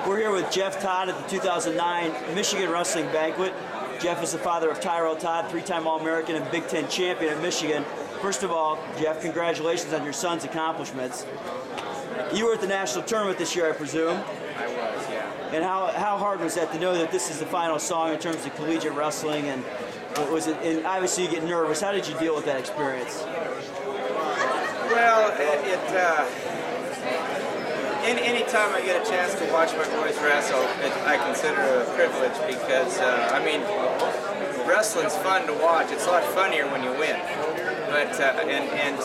We're here with Jeff Todd at the 2009 Michigan Wrestling Banquet. Jeff is the father of Tyrel Todd, three-time All-American and Big Ten champion at Michigan. First of all, Jeff, congratulations on your son's accomplishments. You were at the national tournament this year, I presume. I was, yeah. And how hard was that to know that this is the final song in terms of collegiate wrestling? And was it? And obviously, you get nervous. How did you deal with that experience? Well, any time I get a chance to watch my boys wrestle, I consider it a privilege because, I mean, wrestling's fun to watch. It's a lot funnier when you win. But and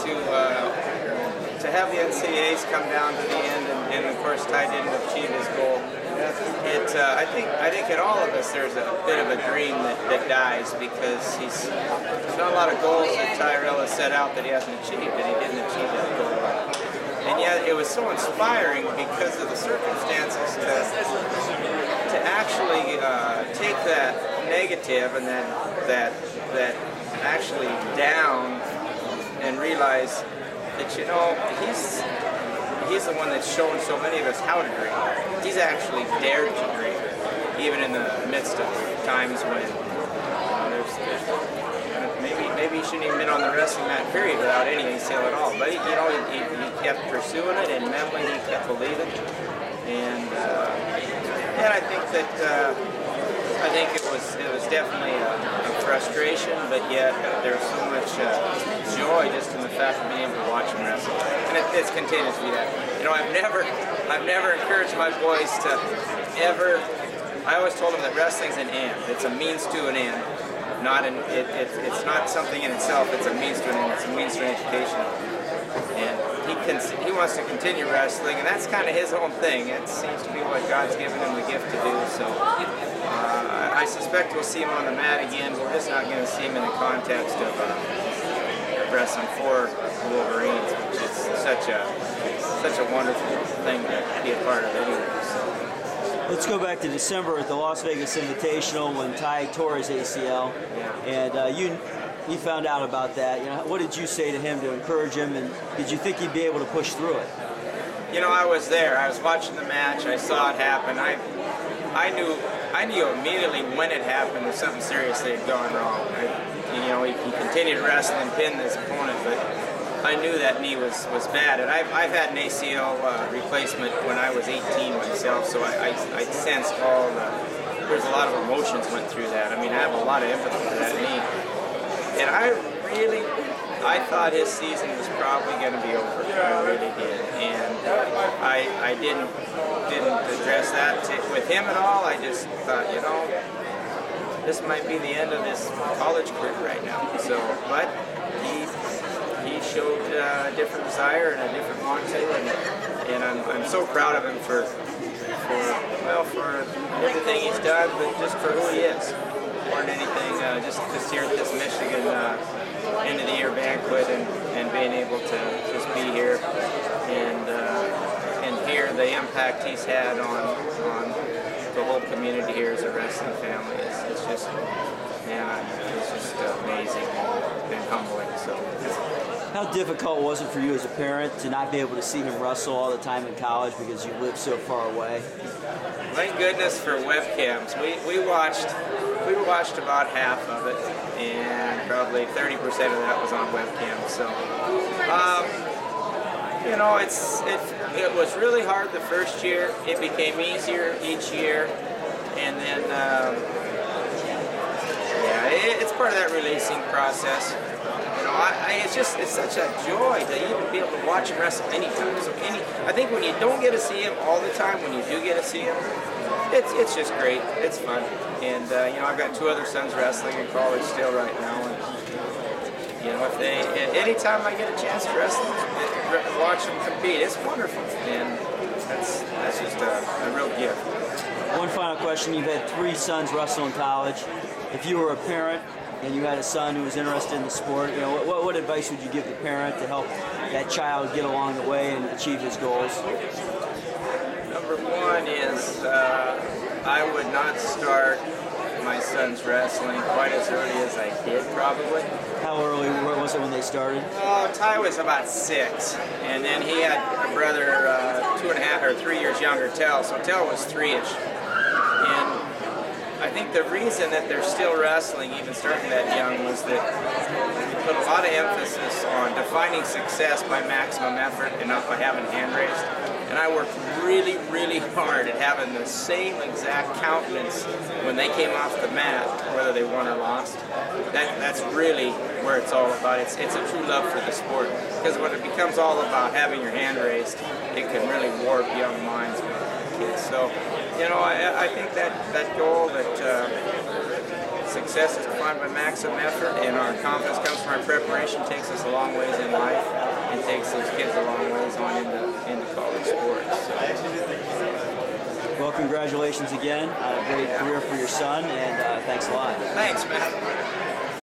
to have the NCAAs come down to the end, and of course Ty didn't achieve his goal. I think in all of us there's a bit of a dream that dies because there's not a lot of goals that Tyrel has set out that he hasn't achieved, and he didn't achieve that goal. And yet it was so inspiring because of the circumstances to actually take that negative and that actually down and realize that, you know, he's the one that's shown so many of us how to dream. He's actually dared to dream, even in the midst of times when maybe he shouldn't even been on the wrestling mat period without any ACL at all. But he kept pursuing it, and mentally he kept believing. And I think that it was definitely a frustration, but yet there's so much joy just in the fact of being able to watch him wrestle, and it's continues to be that. You know, I've never encouraged my boys to ever. I always told them that wrestling's an and. It's a means to an end. It's not something in itself. It's a means to an end. It's a means to an education. And he wants to continue wrestling, and that's kind of his own thing. It seems to be what God's given him the gift to do. So I suspect we'll see him on the mat again, but we're just not going to see him in the context of wrestling for Wolverines, which is such a wonderful thing to be a part of anyway. So. Let's go back to December at the Las Vegas Invitational when Ty tore his ACL, and you found out about that. You know, what did you say to him to encourage him, and did you think he'd be able to push through it? You know, I was there. I was watching the match. I saw it happen. I knew immediately when it happened that something seriously had gone wrong. He continued to wrestle and pin his opponent, but I knew that knee was bad. And I've had an ACL replacement when I was 18 myself, so I sensed there's a lot of emotions went through that. I mean, I have a lot of empathy for that knee. And I thought his season was probably going to be over. I really did. And I didn't address that with him at all. I just thought, you know, this might be the end of his college career right now. So, but he showed a different desire and a different want to, and I'm so proud of him for everything he's done, but just for who he is. More than anything, just here at this Michigan end of the year banquet and being able to just be here and hear the impact he's had on the whole community here as a wrestling family. It's just, man, it's just amazing and humbling. So. How difficult was it for you as a parent to not be able to see him wrestle all the time in college because you live so far away? Thank goodness for webcams. We watched about half of it, and probably 30% of that was on webcam. So, you know, it was really hard the first year. It became easier each year, and then it's part of that releasing process. You know, it's such a joy to even be able to watch him wrestle anytime. So I think when you don't get to see him all the time, when you do get to see him, it's just great. It's fun. And you know, I've got two other sons wrestling in college still right now, and you know, anytime I get a chance to wrestle, watch them compete, it's wonderful, and that's just a real gift. One final question: you've had three sons wrestle in college. If you were a parent and you had a son who was interested in the sport, you know, what advice would you give the parent to help that child get along the way and achieve his goals? Number one is I would not start my son's wrestling quite as early as I did, probably. How early was it when they started? Ty was about 6, and then he had a brother 2.5 or 3 years younger, Tel, so Tel was 3-ish. And I think the reason that they're still wrestling, even starting that young, was that we put a lot of emphasis on defining success by maximum effort and not by having hand raised. And I worked really, really hard at having the same exact countenance when they came off the mat, whether they won or lost. That's really where it's all about. It's a true love for the sport. Because when it becomes all about having your hand raised, it can really warp young minds with kids. So, you know, I think that goal that success is defined by maximum effort, and our confidence comes from our preparation, takes us a long ways in life, and takes those kids a long ways on into college sports. So. Well, congratulations again on a great career for your son, and thanks a lot. Thanks, Matt.